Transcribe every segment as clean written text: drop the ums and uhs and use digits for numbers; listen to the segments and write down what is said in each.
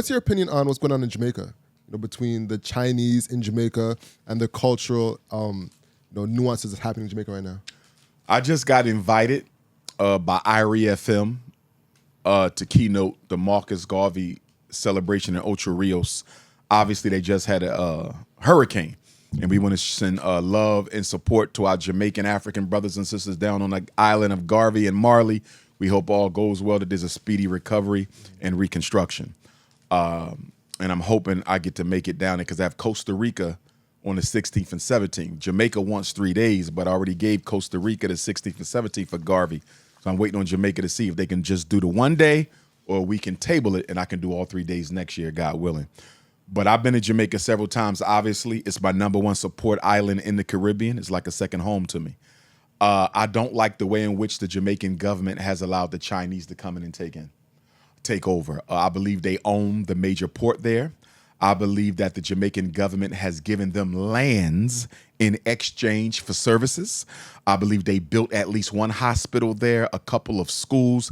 what's your opinion on what's going on in Jamaica? Between the Chinese in Jamaica and the cultural, nuances that's happening in Jamaica right now. I just got invited by IRE FM to keynote the Marcus Garvey celebration in Ocho Rios. Obviously, they just had a hurricane, and we want to send love and support to our Jamaican African brothers and sisters down on the island of Garvey and Marley. We hope all goes well, that there's a speedy recovery and reconstruction. And I'm hoping I get to make it down there because I have Costa Rica on the 16th and 17th. Jamaica wants 3 days, but I already gave Costa Rica the 16th and 17th for Garvey. So I'm waiting on Jamaica to see if they can just do the 1 day or we can table it and I can do all 3 days next year, God willing. But I've been to Jamaica several times. Obviously, it's my #1 support island in the Caribbean. It's like a second home to me. I don't like the way in which the Jamaican government has allowed the Chinese to come in and take over. I believe they own the major port there. I believe that the Jamaican government has given them lands in exchange for services. I believe they built at least one hospital there, a couple of schools.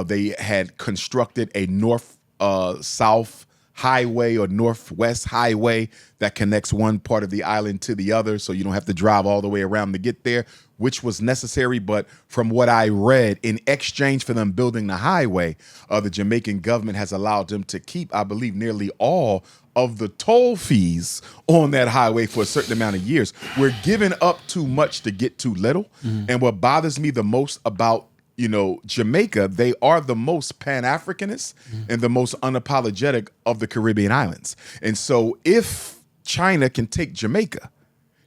They had constructed a north-south highway or northwest highway that connects one part of the island to the other, so you don't have to drive all the way around to get there, which was necessary. But from what I read, in exchange for them building the highway, the Jamaican government has allowed them to keep, I believe, nearly all of the toll fees on that highway for a certain amount of years. We're giving up too much to get too little. And what bothers me the most about Jamaica, they are the most Pan-Africanist and the most unapologetic of the Caribbean islands. And so if China can take Jamaica,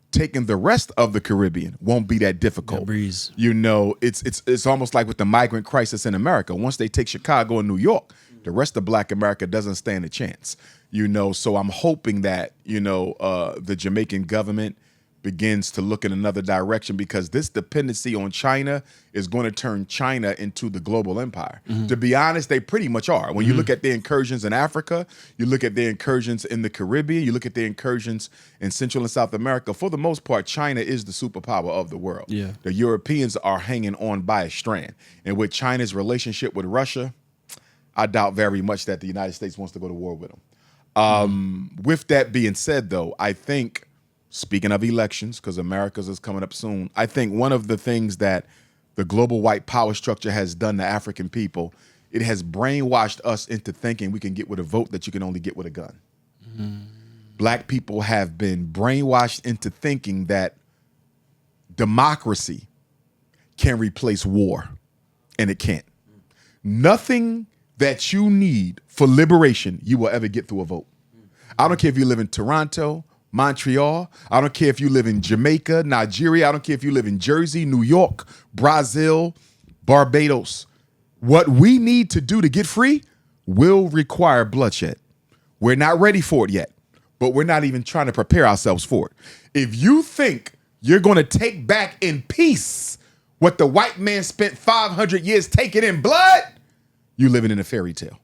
taking the rest of the Caribbean won't be that difficult. Breeze. It's almost like with the migrant crisis in America. Once they take Chicago and New York, the rest of Black America doesn't stand a chance. So I'm hoping that, the Jamaican government begins to look in another direction, because this dependency on China is going to turn China into the global empire. To be honest, they pretty much are. When you look at the incursions in Africa, you look at the incursions in the Caribbean, you look at the incursions in Central and South America, for the most part, China is the superpower of the world. Yeah. The Europeans are hanging on by a strand. And with China's relationship with Russia, I doubt very much that the United States wants to go to war with them. With that being said, though, I think, speaking of elections, because America's is coming up soon, I think one of the things that the global white power structure has done to African people, it has brainwashed us into thinking we can get with a vote that you can only get with a gun. Black people have been brainwashed into thinking that democracy can replace war, and it can't. Nothing that you need for liberation you will ever get through a vote. I don't care if you live in Toronto, Montreal. I don't care if you live in Jamaica, Nigeria. I don't care if you live in Jersey, New York, Brazil, Barbados. What we need to do to get free will require bloodshed. We're not ready for it yet, but we're not even trying to prepare ourselves for it. If you think you're going to take back in peace what the white man spent 500 years taking in blood, you're living in a fairy tale.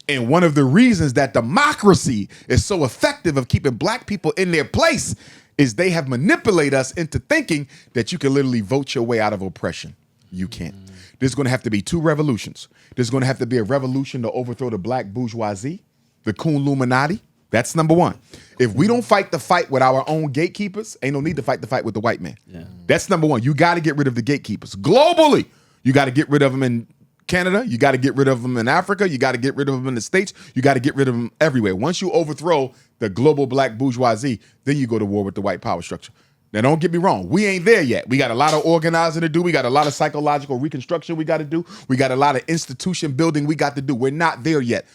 And one of the reasons that democracy is so effective of keeping Black people in their place is they have manipulated us into thinking that you can literally vote your way out of oppression. You can't. There's going to have to be 2 revolutions. There's going to have to be a revolution to overthrow the Black bourgeoisie, the Kun Illuminati. That's #1. If we don't fight the fight with our own gatekeepers, ain't no need to fight the fight with the white man. Yeah. That's #1. You got to get rid of the gatekeepers. Globally, you got to get rid of them in Canada, you got to get rid of them in Africa, you got to get rid of them in the States, you got to get rid of them everywhere. Once you overthrow the global Black bourgeoisie, then you go to war with the white power structure. Now, don't get me wrong, we ain't there yet. We got a lot of organizing to do. We got a lot of psychological reconstruction we got to do. We got a lot of institution building we got to do. We're not there yet.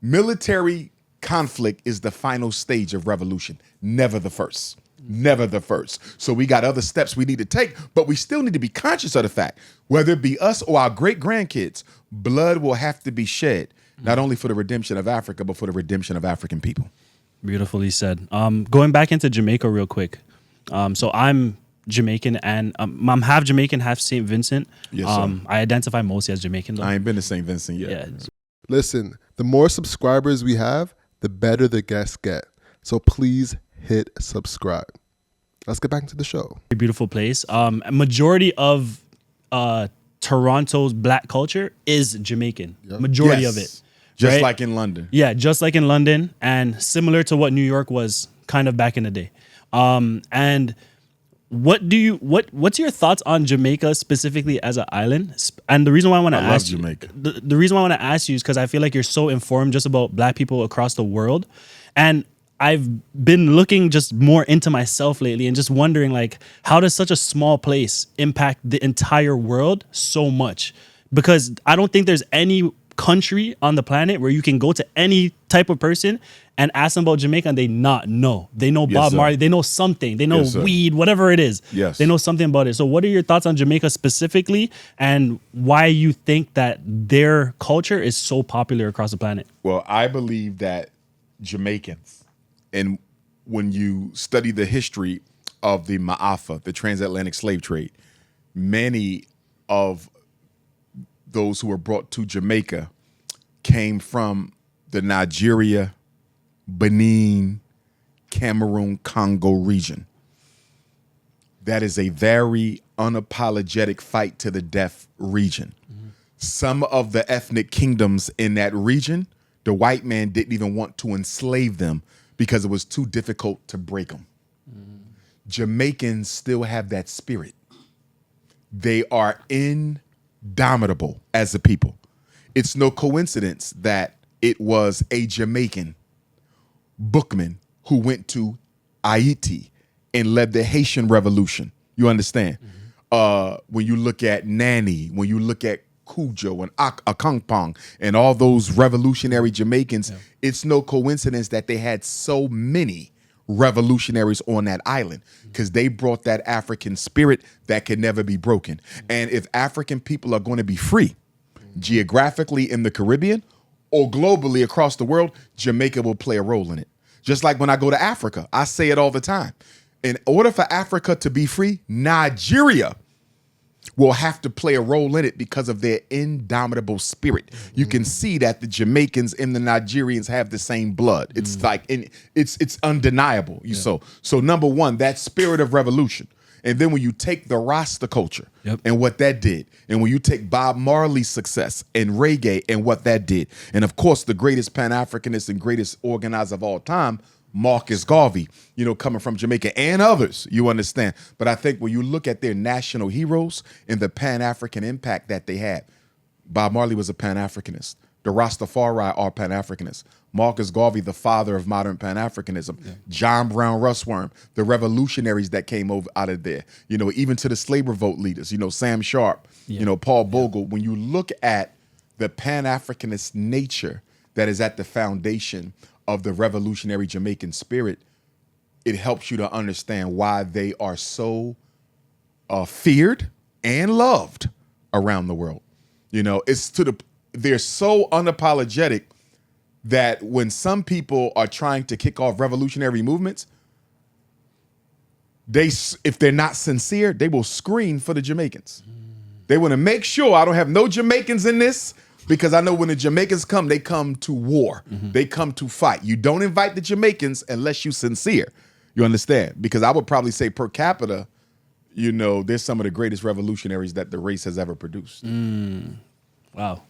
Military conflict is the final stage of revolution, never the first. Never the first. So we got other steps we need to take, but we still need to be conscious of the fact, whether it be us or our great grandkids, blood will have to be shed, not only for the redemption of Africa, but for the redemption of African people. Beautifully said. Going back into Jamaica real quick. So I'm Jamaican and I'm half Jamaican, half St. Vincent. Yes, sir. I identify mostly as Jamaican though. I ain't been to St. Vincent yet. Yeah. Listen, the more subscribers we have, the better the guests get. So please hit subscribe. Let's get back into the show. Beautiful place. A majority of Toronto's Black culture is Jamaican. Yep. Majority of it. Just right? like in London. Yeah, just like in London, and similar to what New York was kind of back in the day. And what's your thoughts on Jamaica specifically as an island? And the reason why I want to I love ask you, Jamaica. the reason why I want to ask you is because I feel like you're so informed just about Black people across the world, and I've been looking just more into myself lately and just wondering, like, how does such a small place impact the entire world so much? Because I don't think there's any country on the planet where you can go to any type of person and ask them about Jamaica and they not know. They know Yes, Bob sir. Marley, they know something, they know Yes, sir. weed, whatever it is. Yes. They know something about it. So what are your thoughts on Jamaica specifically, and why you think that their culture is so popular across the planet? Well, I believe that Jamaicans, and when you study the history of the Ma'afa, the transatlantic slave trade, many of those who were brought to Jamaica came from the Nigeria, Benin, Cameroon, Congo region. That is a very unapologetic fight to the death region. Some of the ethnic kingdoms in that region, the white man didn't even want to enslave them because it was too difficult to break them. Jamaicans still have that spirit. They are indomitable as a people. It's no coincidence that it was a Jamaican bookman who went to Haiti and led the Haitian Revolution. You understand? When you look at Nani, when you look at Cujo and Akangpong and all those revolutionary Jamaicans, it's no coincidence that they had so many revolutionaries on that island, because they brought that African spirit that can never be broken. And if African people are going to be free, geographically in the Caribbean or globally across the world, Jamaica will play a role in it. Just like when I go to Africa, I say it all the time. In order for Africa to be free, Nigeria will have to play a role in it because of their indomitable spirit. You can see that the Jamaicans and the Nigerians have the same blood. It's like, it's undeniable. So number one, that spirit of revolution. And then when you take the Rasta culture and what that did, and when you take Bob Marley's success and reggae and what that did, and of course the greatest Pan-Africanist and greatest organizer of all time, Marcus Garvey, coming from Jamaica, and others, you understand. But I think when you look at their national heroes and the Pan-African impact that they had, Bob Marley was a Pan-Africanist. The Rastafari are Pan-Africanists. Marcus Garvey, the father of modern Pan-Africanism. John Brown Russworm, the revolutionaries that came over out of there. Even to the slave revolt leaders, Sam Sharp, Paul Bogle. When you look at the Pan-Africanist nature that is at the foundation of the revolutionary Jamaican spirit, it helps you to understand why they are so feared and loved around the world. They're so unapologetic that when some people are trying to kick off revolutionary movements, if they're not sincere, they will screen for the Jamaicans. They want to make sure I don't have no Jamaicans in this, because I know when the Jamaicans come, they come to war. They come to fight. You don't invite the Jamaicans unless you're sincere. You understand? Because I would probably say per capita, they're some of the greatest revolutionaries that the race has ever produced. Wow.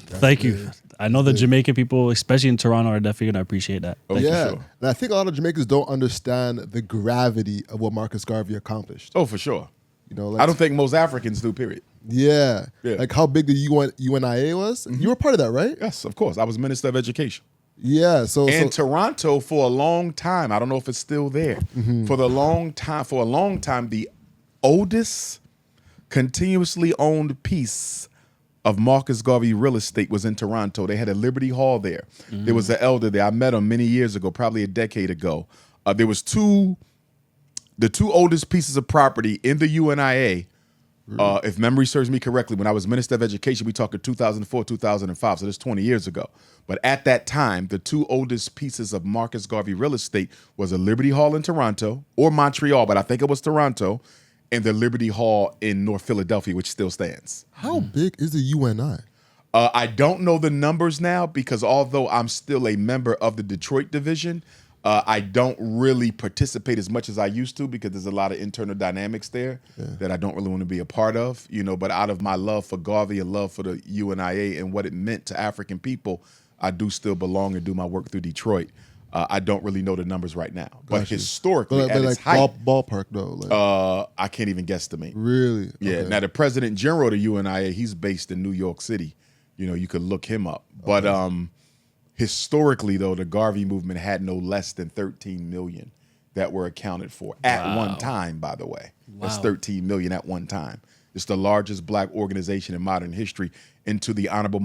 Thank you. I know the Jamaican people, especially in Toronto, are definitely going to appreciate that. Oh, yeah. for sure. And I think a lot of Jamaicans don't understand the gravity of what Marcus Garvey accomplished. Oh, for sure. Like, I don't think most Africans do, period. Yeah. Yeah. Like how big the UNIA was. You were part of that, right? Yes, of course. I was Minister of Education. Yeah. And Toronto, for a long time, I don't know if it's still there, for a long time, the oldest continuously owned piece of Marcus Garvey real estate was in Toronto. They had a Liberty Hall there. There was an elder there. I met him many years ago, probably a decade ago. There was the two oldest pieces of property in the UNIA, if memory serves me correctly, when I was Minister of Education, we talking 2004, 2005, so that's 20 years ago. But at that time, the two oldest pieces of Marcus Garvey real estate was a Liberty Hall in Toronto, or Montreal, but I think it was Toronto, and the Liberty Hall in North Philadelphia, which still stands. How big is the UNI? I don't know the numbers now, because although I'm still a member of the Detroit division, I don't really participate as much as I used to, because there's a lot of internal dynamics there that I don't really want to be a part of, but out of my love for Garvey and love for the UNIA and what it meant to African people, I do still belong and do my work through Detroit. I don't really know the numbers right now, but Got you. historically, but at like its height, ballpark though. Like, I can't even guesstimate. really? Yeah. Okay. Now the president general of the UNIA, he's based in New York City. You know, you could look him up. But historically, though, the Garvey movement had no less than 13 million that were accounted for at one time. By the way, that's 13 million at one time. It's the largest black organization in modern history. And to the honorable